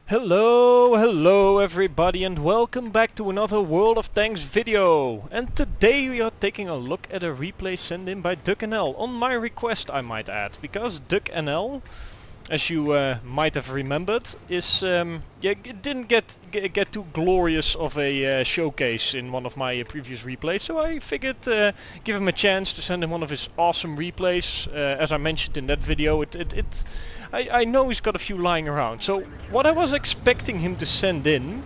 Hello everybody, and welcome back to another World of Tanks video. And today we are taking a look at a replay sent in by DuckNL, on my request I might add, because DuckNL, as you might have remembered, is it didn't get too glorious of a showcase in one of my previous replays, so I figured give him a chance to send him one of his awesome replays. As I mentioned in that video, I know he's got a few lying around, so what I was expecting him to send in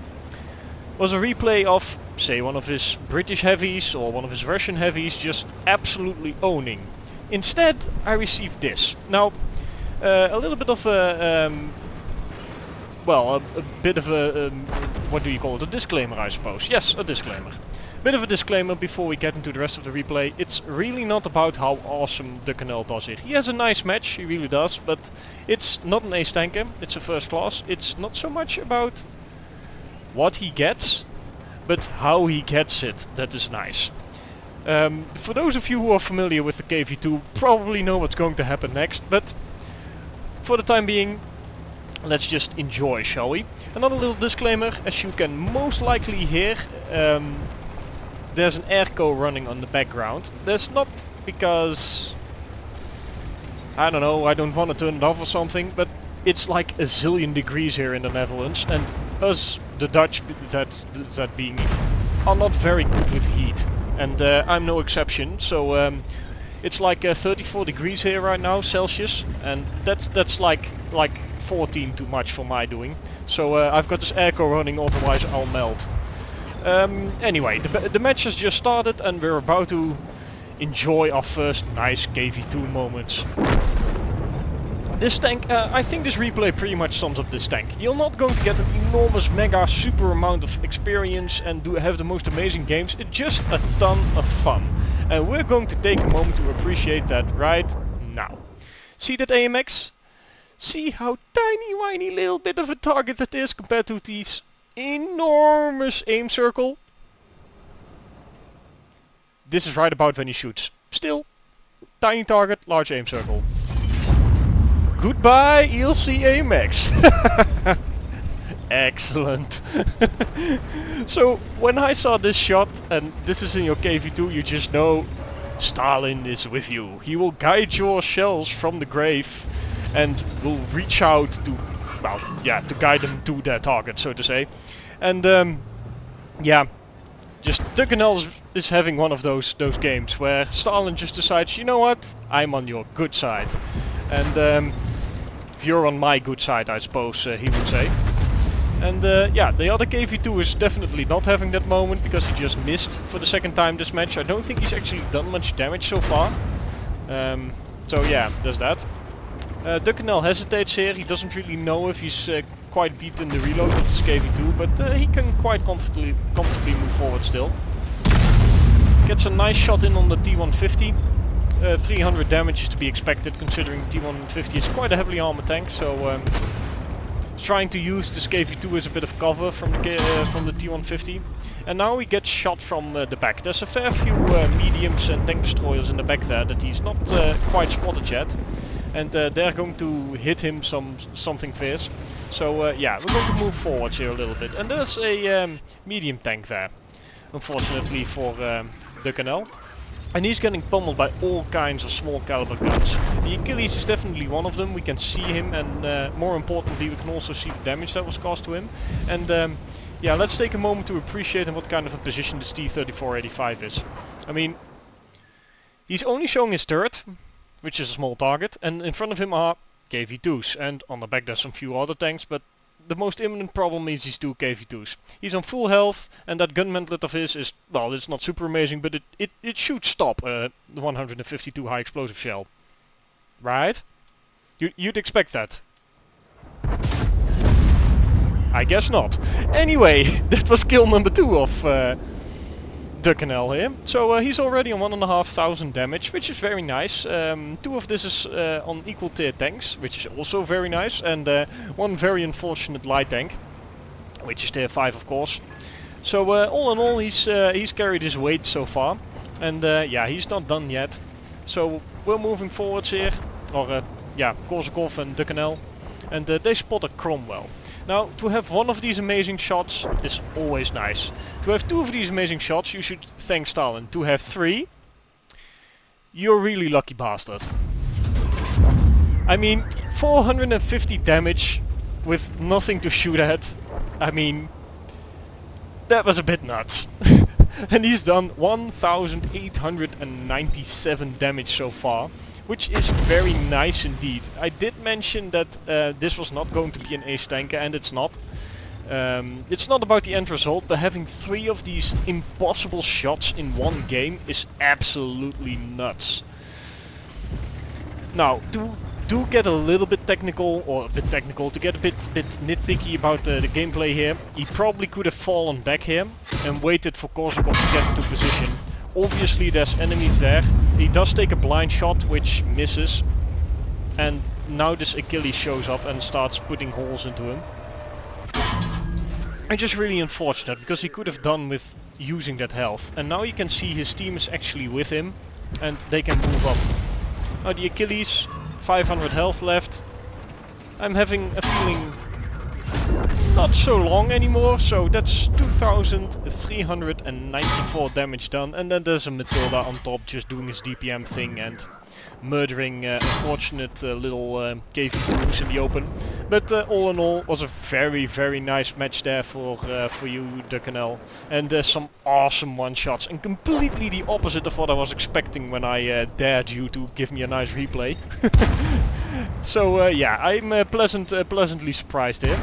was a replay of, say, one of his British heavies or one of his Russian heavies just absolutely owning. Instead, I received this. Now, a little bit of a, a bit of a, what do you call it, a disclaimer I suppose. Yes, a disclaimer. Bit of a disclaimer before we get into the rest of the replay. It's really not about how awesome DuckNL does it. He has a nice match, he really does, but it's not an ace tanker, it's a first class. It's not so much about what he gets, but how he gets it that is nice. For those of you who are familiar with the KV2 probably know what's going to happen next, but for the time being, let's just enjoy, shall we? Another little disclaimer, as you can most likely hear, there's an airco running on the background. That's not because, I don't know, I don't want to turn it off or something, but it's like a zillion degrees here in the Netherlands, and us, the Dutch, that being, are not very good with heat. And I'm no exception, so it's like 34 degrees here right now, Celsius, and that's like 14 too much for my doing. So I've got this airco running, otherwise I'll melt. Anyway, the match has just started and we're about to enjoy our first nice KV2 moments. This tank, I think this replay pretty much sums up this tank. You're not going to get an enormous mega super amount of experience and have the most amazing games, it's just a ton of fun. And we're going to take a moment to appreciate that right now. See that AMX? See how tiny whiny little bit of a target that is compared to these enormous aim circle. This is right about when he shoots. Still, tiny target, large aim circle. Goodbye ELC AMX. Excellent. So when I saw this shot, and this is in your KV2, you just know Stalin is with you. He will guide your shells from the grave and will reach out to, well, yeah, to guide them to their target, so to say. And yeah, just DuckNL is having one of those games where Stalin just decides, you know what, I'm on your good side. And if you're on my good side, I suppose he would say. And yeah, the other KV2 is definitely not having that moment because he just missed for the second time this match. I don't think he's actually done much damage so far. So yeah, there's that. DuckNL hesitates here, he doesn't really know if he's quite beaten the reload with his KV2, but he can quite comfortably move forward still. Gets a nice shot in on the T150. 300 damage is to be expected considering T150 is quite a heavily armored tank, so trying to use this KV2 as a bit of cover from the T150. And now he gets shot from the back. There's a fair few mediums and tank destroyers in the back there that he's not quite spotted yet. And they're going to hit him something fierce. So yeah, we're going to move forwards here a little bit. And there's a medium tank there, unfortunately for DuckNL. And he's getting pummeled by all kinds of small caliber guns. The Achilles is definitely one of them, we can see him, and more importantly we can also see the damage that was caused to him. And yeah, let's take a moment to appreciate in what kind of a position this T-3485 is. I mean, he's only showing his turret, which is a small target, and in front of him are KV2s, and on the back there's some few other tanks, but the most imminent problem is these two KV2s. He's on full health, and that gun mantlet of his is, well, it's not super amazing, but it should stop the 152 high explosive shell. Right? You'd expect that. I guess not. Anyway, that was kill number 2 of DuckNL here. So he's already on 1,500 damage, which is very nice. 2 of this is on equal tier tanks, which is also very nice, and one very unfortunate light tank, which is tier 5 of course. So all in all, he's carried his weight so far, and yeah, he's not done yet. So we're moving forwards here, or yeah, Korsakov and DuckNL, and they spot a Cromwell. Now, to have one of these amazing shots is always nice. To have 2 of these amazing shots, you should thank Stalin. To have 3, you're a really lucky bastard. I mean, 450 damage with nothing to shoot at. I mean, that was a bit nuts. And he's done 1897 damage so far, which is very nice indeed. I did mention that this was not going to be an ace tanker, and it's not. It's not about the end result, but having 3 of these impossible shots in one game is absolutely nuts. Now, do get a little bit technical, or to get a bit nitpicky about the gameplay here. He probably could have fallen back here and waited for Korsakov to get into position. Obviously there's enemies there. He does take a blind shot which misses, and now this Achilles shows up and starts putting holes into him. And just really unfortunate, because he could have done with using that health. And now you can see his team is actually with him and they can move up. Now the Achilles, 500 health left. I'm having a feeling not so long anymore, so that's 2394 damage done. And then there's a Matilda on top just doing his DPM thing and murdering unfortunate little KV2s in the open. But all in all, was a very nice match there for you, DuckNL. And some awesome one-shots, and completely the opposite of what I was expecting when I dared you to give me a nice replay. So yeah, I'm pleasantly surprised here.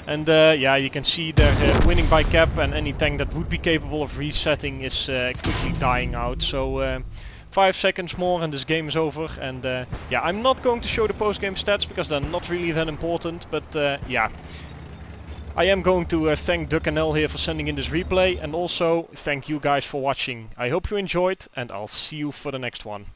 And yeah, you can see they're winning by cap, and any tank that would be capable of resetting is quickly dying out. So 5 seconds more and this game is over. And yeah, I'm not going to show the post-game stats because they're not really that important, but yeah. I am going to thank DuckNL here for sending in this replay, and also thank you guys for watching. I hope you enjoyed, and I'll see you for the next one.